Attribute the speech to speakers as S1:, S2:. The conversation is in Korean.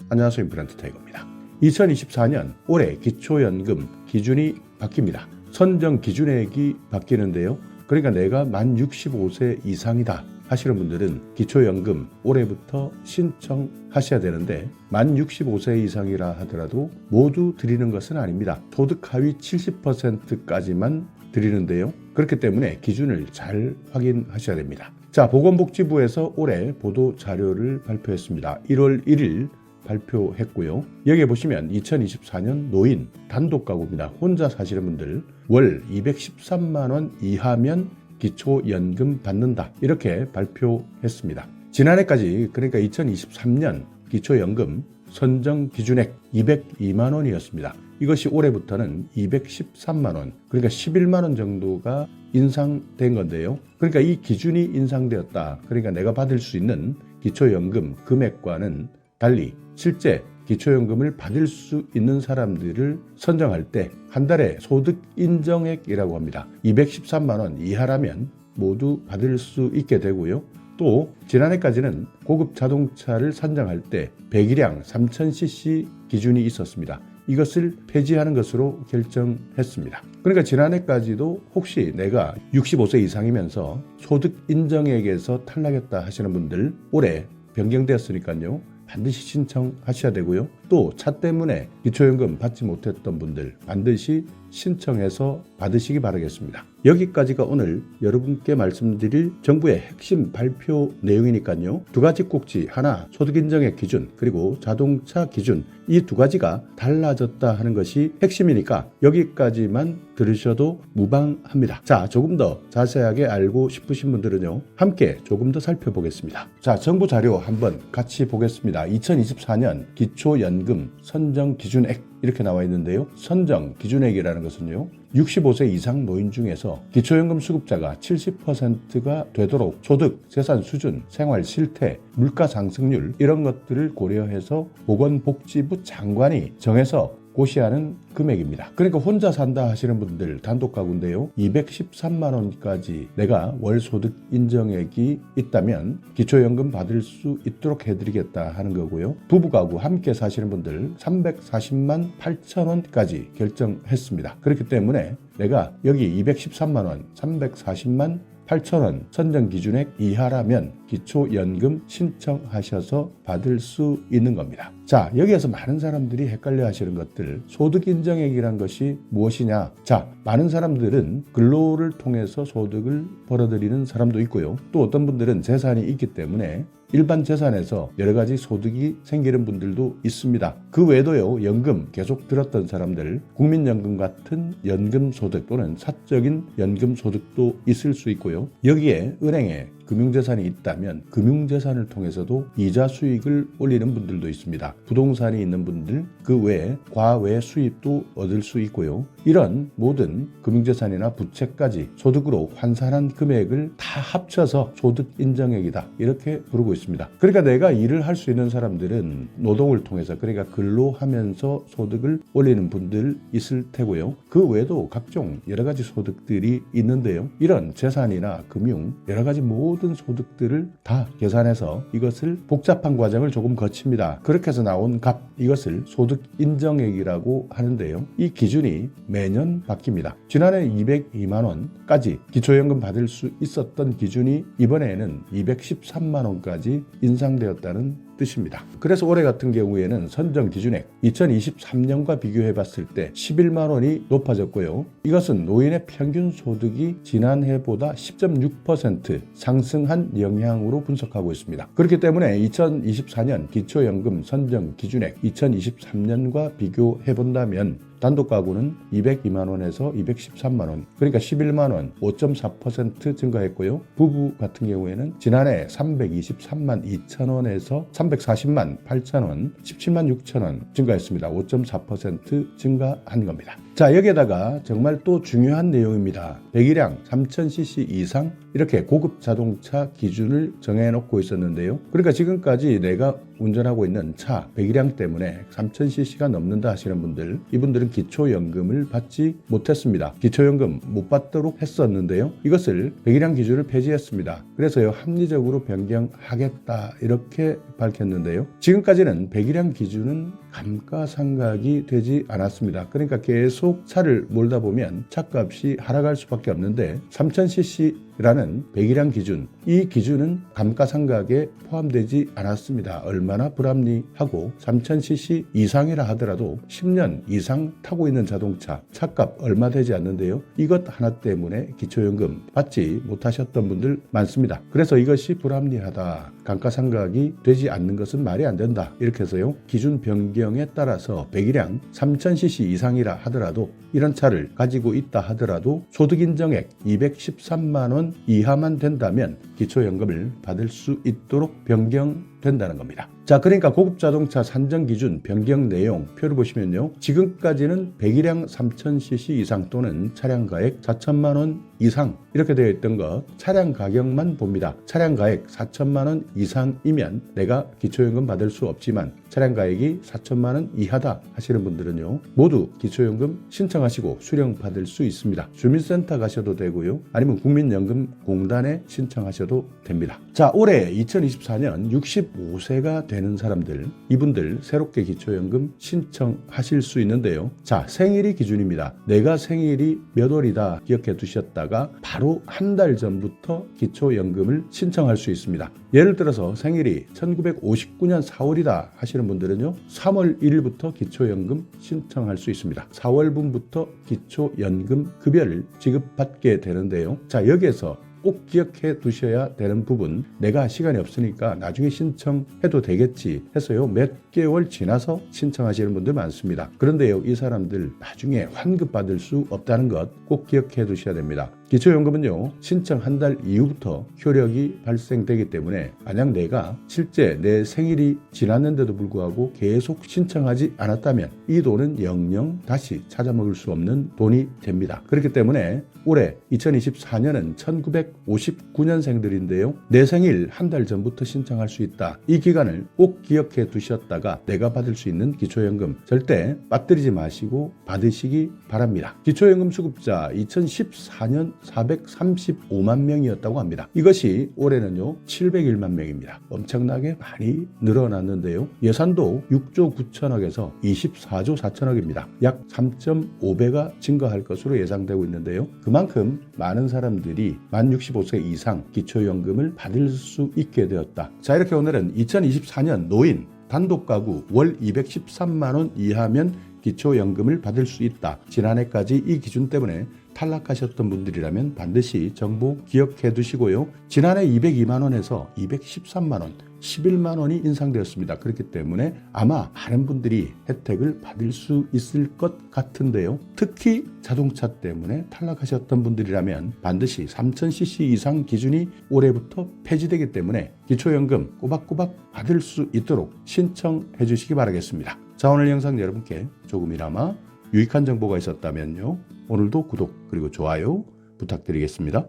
S1: 안녕하세요. 브랜드타이거입니다. 2024년 올해 기초연금 기준이 바뀝니다. 선정 기준액이 바뀌는데요. 그러니까 내가 만 65세 이상이다 하시는 분들은 기초연금 올해부터 신청하셔야 되는데 만 65세 이상이라 하더라도 모두 드리는 것은 아닙니다. 소득 하위 70%까지만 드리는데요. 그렇기 때문에 기준을 잘 확인하셔야 됩니다. 자, 보건복지부에서 올해 보도 자료를 발표했습니다. 1월 1일 발표했고요. 여기에 보시면 2024년 노인 단독 가구입니다. 혼자 사시는 분들 월 213만 원 이하면 기초연금 받는다. 이렇게 발표했습니다. 지난해까지 그러니까 2023년 기초연금 선정 기준액 202만 원이었습니다. 이것이 올해부터는 213만 원, 그러니까 11만 원 정도가 인상된 건데요. 그러니까 이 기준이 인상되었다. 그러니까 내가 받을 수 있는 기초연금 금액과는 달리 실제 기초연금을 받을 수 있는 사람들을 선정할 때 한 달에 소득 인정액이라고 합니다. 213만 원 이하라면 모두 받을 수 있게 되고요. 또 지난해까지는 고급 자동차를 선정할 때 배기량 3000cc 기준이 있었습니다. 이것을 폐지하는 것으로 결정했습니다. 그러니까 지난해까지도 혹시 내가 65세 이상이면서 소득 인정액에서 탈락했다 하시는 분들 올해 변경되었으니까요. 반드시 신청하셔야 되고요. 또 차 때문에 기초연금 받지 못했던 분들 반드시 신청해서 받으시기 바라겠습니다. 여기까지가 오늘 여러분께 말씀드릴 정부의 핵심 발표 내용이니까요. 두 가지 꼭지, 하나 소득인정액 기준, 그리고 자동차 기준, 이 두 가지가 달라졌다 하는 것이 핵심이니까 여기까지만 들으셔도 무방합니다. 자, 조금 더 자세하게 알고 싶으신 분들은요. 함께 조금 더 살펴보겠습니다. 자, 정부 자료 한번 같이 보겠습니다. 2024년 기초연금 선정 기준액 이렇게 나와 있는데요. 선정 기준액이라는 것은요. 65세 이상 노인 중에서 기초연금 수급자가 70%가 되도록 소득, 재산 수준, 생활 실태, 물가 상승률 이런 것들을 고려해서 보건복지부 장관이 정해서 고시하는 금액입니다. 그러니까 혼자 산다 하시는 분들 단독 가구인데요. 213만 원까지 내가 월 소득 인정액이 있다면 기초연금 받을 수 있도록 해드리겠다 하는 거고요. 부부 가구 함께 사시는 분들 340만 8천 원까지 결정했습니다. 그렇기 때문에 내가 여기 213만 원, 340만 8,000원 선정 기준액 이하라면 기초연금 신청하셔서 받을 수 있는 겁니다. 자, 여기에서 많은 사람들이 헷갈려 하시는 것들, 소득인정액이란 것이 무엇이냐? 자, 많은 사람들은 근로를 통해서 소득을 벌어들이는 사람도 있고요. 또 어떤 분들은 재산이 있기 때문에 일반 재산에서 여러 가지 소득이 생기는 분들도 있습니다. 그 외에도요, 연금 계속 들었던 사람들, 국민연금 같은 연금 소득 또는 사적인 연금 소득도 있을 수 있고요. 여기에 은행에 금융재산이 있다면 금융재산을 통해서도 이자 수익을 올리는 분들도 있습니다. 부동산이 있는 분들 그 외에 과외 수입도 얻을 수 있고요. 이런 모든 금융재산이나 부채까지 소득으로 환산한 금액을 다 합쳐서 소득인정액이다 이렇게 부르고 있습니다. 그러니까 내가 일을 할 수 있는 사람들은 노동을 통해서 그러니까 근로하면서 소득을 올리는 분들 있을 테고요. 그 외에도 각종 여러 가지 소득들이 있는데요. 이런 재산이나 금융 여러 가지 모든 소득들을 다 계산해서 이것을 복잡한 과정을 조금 거칩니다. 그렇게 해서 나온 값 이것을 소득인정액이라고 하는데요. 이 기준이 매년 바뀝니다. 지난해 202만 원까지 기초연금 받을 수 있었던 기준이 이번에는 213만 원까지 인상되었다는 뜻입니다. 그래서 올해 같은 경우에는 선정 기준액 2023년과 비교해 봤을 때 11만 원이 높아졌고요. 이것은 노인의 평균 소득이 지난해보다 10.6% 상승한 영향으로 분석하고 있습니다. 그렇기 때문에 2024년 기초연금 선정 기준액 2023년과 비교해 본다면 단독 가구는 202만 원에서 213만 원, 그러니까 11만 원, 5.4% 증가했고요. 부부 같은 경우에는 지난해 323만 2천 원에서 340만 8천 원, 17만 6천 원 증가했습니다. 5.4% 증가한 겁니다. 자, 여기에다가 정말 또 중요한 내용입니다. 배기량 3000cc 이상 이렇게 고급 자동차 기준을 정해놓고 있었는데요. 그러니까 지금까지 내가 운전하고 있는 차 배기량 때문에 3000cc가 넘는다 하시는 분들, 이분들은 기초연금을 받지 못했습니다. 기초연금 못 받도록 했었는데요. 이것을 배기량 기준을 폐지했습니다. 그래서요, 합리적으로 변경하겠다 이렇게 밝혔는데요. 지금까지는 배기량 기준은 감가상각이 되지 않았습니다. 그러니까 계속 차를 몰다 보면 차값이 하락할 수밖에 없는데 3000cc라는 배기량 기준, 이 기준은 감가상각에 포함되지 않았습니다. 얼마나 불합리하고 3000cc 이상이라 하더라도 10년 이상 타고 있는 자동차 차값 얼마 되지 않는데요. 이것 하나 때문에 기초연금 받지 못하셨던 분들 많습니다. 그래서 이것이 불합리하다, 감가상각이 되지 않는 것은 말이 안 된다 이렇게 해서요, 기준 변경에 따라서 배기량 3000cc 이상이라 하더라도 이런 차를 가지고 있다 하더라도 소득인정액 213만 원 이하만 된다면 기초연금을 받을 수 있도록 변경된다는 겁니다. 자, 그러니까 고급 자동차 산정 기준 변경 내용 표를 보시면요, 지금까지는 배기량 3000cc 이상 또는 차량 가액 4천만 원 이상 이렇게 되어 있던 것, 차량 가격만 봅니다. 차량 가액 4천만 원 이상이면 내가 기초연금 받을 수 없지만 차량 가액이 4천만 원 이하다 하시는 분들은요, 모두 기초연금 신청하시고 수령 받을 수 있습니다. 주민센터 가셔도 되고요, 아니면 국민연금공단에 신청하셔도 됩니다. 자, 올해 2024년 65세가 되는 사람들, 이분들 새롭게 기초연금 신청하실 수 있는데요. 자, 생일이 기준입니다. 내가 생일이 몇 월이다 기억해 두셨다가 바로 한 달 전부터 기초연금을 신청할 수 있습니다. 예를 들어서 생일이 1959년 4월이다 하시는 분들은요, 3월 1일부터 기초연금 신청할 수 있습니다. 4월분부터 기초연금 급여를 지급받게 되는데요. 자, 여기에서 꼭 기억해 두셔야 되는 부분, 내가 시간이 없으니까 나중에 신청해도 되겠지 해서요, 몇 개월 지나서 신청하시는 분들 많습니다. 그런데요, 이 사람들 나중에 환급받을 수 없다는 것 꼭 기억해 두셔야 됩니다. 기초연금은요, 신청 한 달 이후부터 효력이 발생되기 때문에 만약 내가 실제 내 생일이 지났는데도 불구하고 계속 신청하지 않았다면 이 돈은 영영 다시 찾아먹을 수 없는 돈이 됩니다. 그렇기 때문에 올해 2024년은 1959년생들인데요. 내 생일 한 달 전부터 신청할 수 있다. 이 기간을 꼭 기억해 두셨다가 내가 받을 수 있는 기초연금 절대 빠뜨리지 마시고 받으시기 바랍니다. 기초연금 수급자 2014년 435만 명이었다고 합니다. 이것이 올해는요 701만 명입니다. 엄청나게 많이 늘어났는데요. 예산도 6조 9천억에서 24조 4천억입니다. 약 3.5배가 증가할 것으로 예상되고 있는데요. 그만큼 많은 사람들이 만 65세 이상 기초연금을 받을 수 있게 되었다. 자, 이렇게 오늘은 2024년 노인 단독가구 월 213만 원 이하면 기초연금을 받을 수 있다. 지난해까지 이 기준 때문에 탈락하셨던 분들이라면 반드시 정보 기억해 두시고요. 지난해 202만 원에서 213만 원, 11만 원이 인상되었습니다. 그렇기 때문에 아마 많은 분들이 혜택을 받을 수 있을 것 같은데요. 특히 자동차 때문에 탈락하셨던 분들이라면 반드시 3000cc 이상 기준이 올해부터 폐지되기 때문에 기초연금 꼬박꼬박 받을 수 있도록 신청해 주시기 바라겠습니다. 자, 오늘 영상 여러분께 조금이나마 유익한 정보가 있었다면요, 오늘도 구독 그리고 좋아요 부탁드리겠습니다.